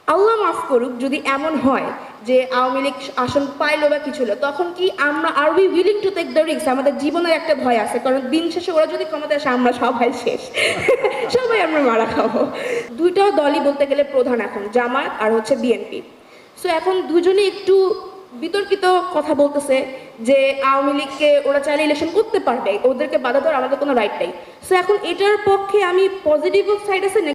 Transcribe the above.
আল্লাহ মাফ করুক যদি এমন হয় যে আওয়ামী লীগ আসন পাইলো বা কিছু হলো, তখন কি আমরা আর we willing to take the risk? আমাদের জীবনের একটা ভয় আছে, কারণ দিন শেষে ওরা যদি ক্ষমতা আসে আমরা সবাই শেষ। সবাই আমরা মারা খাবো। দুইটা দলই বলতে গেলে প্রধান এখন, জামাত আর হচ্ছে বিএনপি। সো এখন দুজনে একটু বিতর্কিত কথা বলতেছে যে আওয়ামী লীগকে ওরা চাইলে ইলেকশন করতে পারবে, ওদেরকে বাধা দেওয়ার আমাদের কোনো রাইট নেই। সো এখন এটার পক্ষে আমি পজিটিভ সাইড আছে